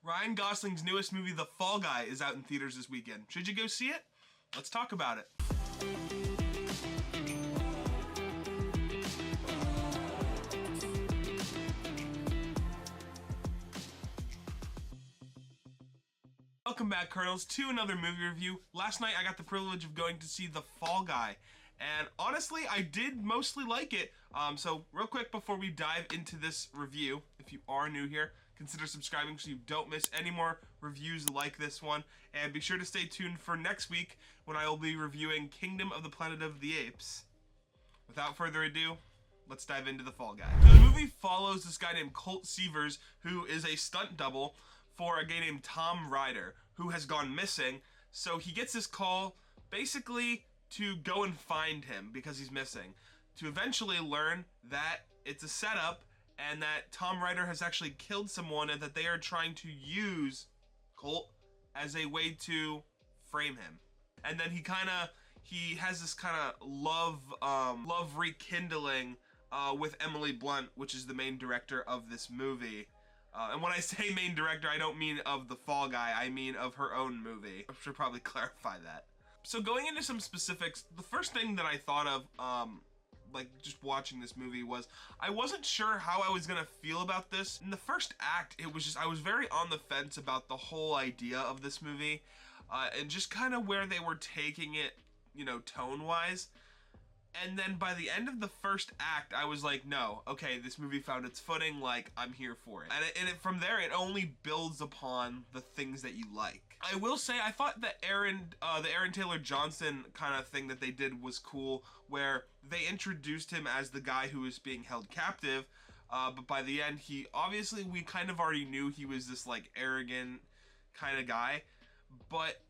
Ryan Gosling's newest movie, The Fall Guy, is out in theaters this weekend. Should you go see it? Let's talk about it. Welcome back, Kernels, to another movie review. Last night I got the privilege of going to see The Fall Guy, and honestly I did mostly like it. So real quick before we dive into this review, if you are new here, consider subscribing so you don't miss any more reviews like this one, and be sure to stay tuned for next week when I will be reviewing Kingdom of the Planet of the Apes. Without further ado, let's dive into The Fall Guy. So the movie follows this guy named Colt Seavers, who is a stunt double for a guy named Tom Ryder, who has gone missing. So he gets this call basically to go and find him because he's missing, to eventually learn that it's a setup and that Tom Ryder has actually killed someone and that they are trying to use Colt as a way to frame him. And then he has this kind of love rekindling with Emily Blunt, which is the main director of this movie. And when I say main director, I don't mean of The Fall Guy, I mean of her own movie. I should probably clarify that. So going into some specifics, the first thing that I thought of, like just watching this movie, was I wasn't sure how I was gonna feel about this. In the first act, it was just, I was very on the fence about the whole idea of this movie, and just kind of where they were taking it, you know, tone-wise. And then by the end of the first act, I was like, no, okay, this movie found its footing, like, I'm here for it. And from there, it only builds upon the things that you like. I will say, I thought the Aaron Taylor Johnson kind of thing that they did was cool, where they introduced him as the guy who was being held captive, but by the end, obviously, we kind of already knew he was this, like, arrogant kind of guy, but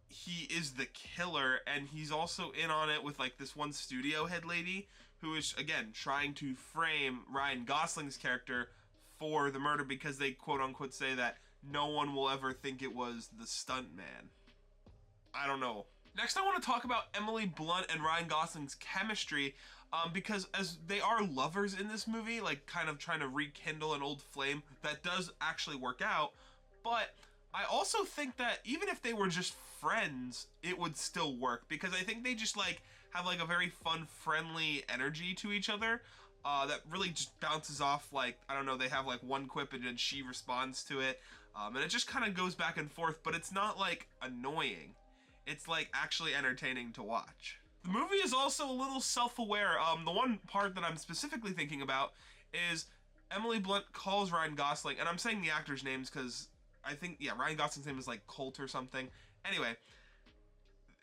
he is the killer, and he's also in on it with like this one studio head lady who is again trying to frame Ryan Gosling's character for the murder because they quote unquote say that no one will ever think it was the stuntman. I don't know. Next I want to talk about Emily Blunt and Ryan Gosling's chemistry, because as they are lovers in this movie, like kind of trying to rekindle an old flame, that does actually work out, but I also think that even if they were just friends, it would still work, because I think they just like have like a very fun, friendly energy to each other that really just bounces off. Like, I don't know, they have like one quip and then she responds to it, and it just kind of goes back and forth, but it's not like annoying. It's like actually entertaining to watch. The movie is also a little self-aware. The one part that I'm specifically thinking about is Emily Blunt calls Ryan Gosling, and I'm saying the actors' names because I think, yeah, Ryan Gosling's name is like Colt or something. Anyway,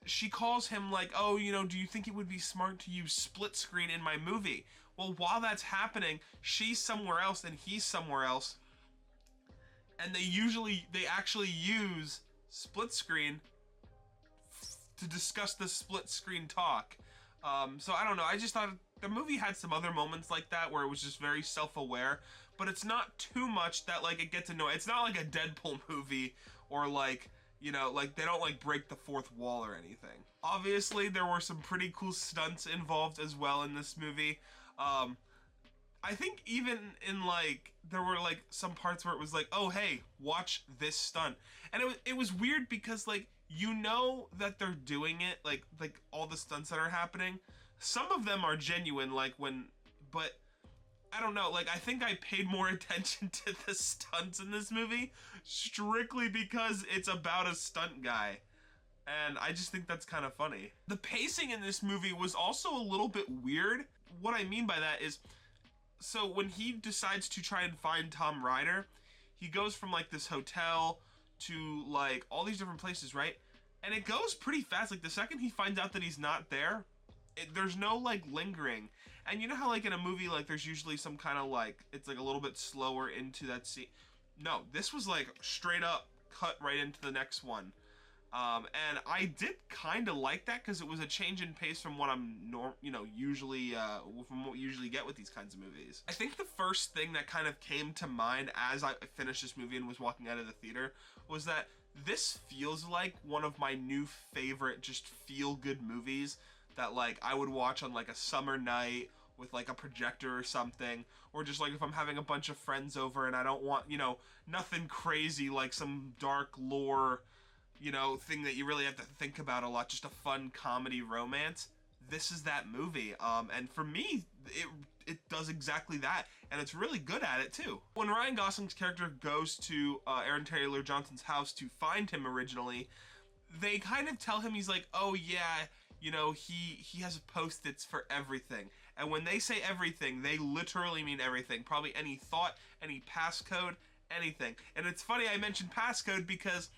she calls him like, oh, you know, do you think it would be smart to use split screen in my movie? Well, while that's happening, she's somewhere else and he's somewhere else. And they actually use split screen to discuss the split screen talk. So I don't know, I just thought the movie had some other moments like that where it was just very self-aware, but it's not too much that like it gets annoying. It's not like a Deadpool movie or like, you know, like they don't like break the fourth wall or anything. Obviously there were some pretty cool stunts involved as well in this movie. I think even in like, there were like some parts where it was like, oh hey, watch this stunt. And it was weird because like, you know that they're doing it, like all the stunts that are happening. Some of them are genuine, but I don't know, like I think I paid more attention to the stunts in this movie strictly because it's about a stunt guy. And I just think that's kind of funny. The pacing in this movie was also a little bit weird. What I mean by that is, so when he decides to try and find Tom Ryder, he goes from like this hotel to like all these different places, right? And it goes pretty fast. Like the second he finds out that he's not there, there's no like lingering. And you know how like in a movie like there's usually some kind of like, it's like a little bit slower into that scene. No, this was like straight up cut right into the next one. And I did kind of like that because it was a change in pace from what I'm usually from what we usually get with these kinds of movies. I think the first thing that kind of came to mind as I finished this movie and was walking out of the theater was that this feels like one of my new favorite just feel-good movies that like I would watch on like a summer night with like a projector or something, or just like if I'm having a bunch of friends over and I don't want, you know, nothing crazy like some dark lore, you know, thing that you really have to think about a lot, just a fun comedy romance. This is that movie. And for me, it does exactly that, and it's really good at it too. When Ryan Gosling's character goes to Aaron Taylor Johnson's house to find him originally, they kind of tell him, he's like, oh yeah, you know, he has post-its for everything. And when they say everything, they literally mean everything. Probably any thought, any passcode, anything. And it's funny I mentioned passcode because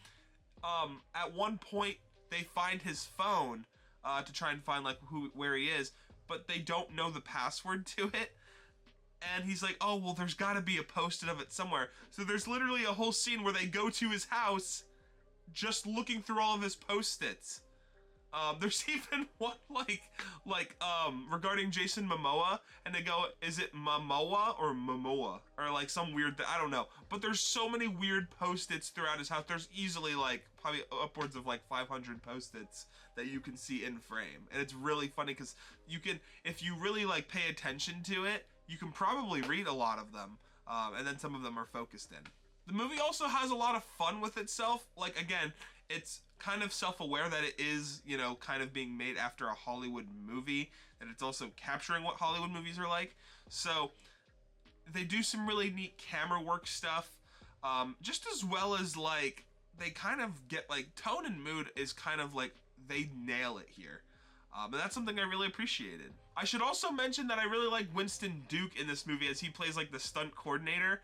at one point they find his phone to try and find like where he is, but they don't know the password to it. And he's like, oh, well, there's gotta be a post-it of it somewhere. So there's literally a whole scene where they go to his house just looking through all of his post-its. There's even one regarding Jason Momoa, and they go, is it Momoa or Momoa? Or like some weird, I don't know. But there's so many weird post-its throughout his house. There's easily like probably upwards of like 500 post-its that you can see in frame. And it's really funny because you can, if you really like pay attention to it, you can probably read a lot of them. And then some of them are focused in. The movie also has a lot of fun with itself. Like, again, it's kind of self-aware that it is, you know, kind of being made after a Hollywood movie, and it's also capturing what Hollywood movies are like. So they do some really neat camera work stuff, just as well as like they kind of get like tone and mood is kind of like they nail it here. And that's something I really appreciated. I should also mention that I really like Winston Duke in this movie, as he plays like the stunt coordinator.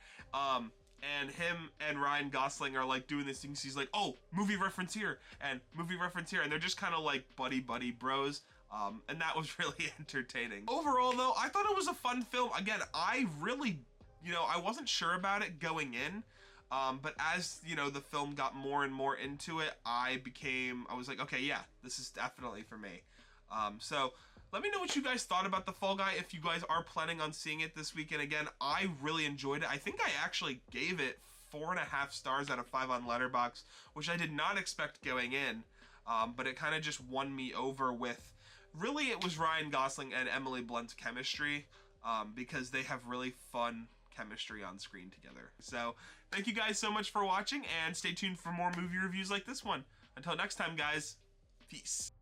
And him and Ryan Gosling are like doing these things. He's like, oh, movie reference here and movie reference here. And they're just kind of like buddy bros. And that was really entertaining. Overall though, I thought it was a fun film. Again, I really, you know, I wasn't sure about it going in. But as, you know, the film got more and more into it, I was like, okay, yeah, this is definitely for me. So let me know what you guys thought about The Fall Guy if you guys are planning on seeing it this weekend. Again, I really enjoyed it. I think I actually gave it 4.5 stars out of 5 on Letterboxd, which I did not expect going in, but it kind of just won me over with, really it was Ryan Gosling and Emily Blunt's chemistry, because they have really fun chemistry on screen together. So thank you guys so much for watching, and stay tuned for more movie reviews like this one. Until next time, guys, peace.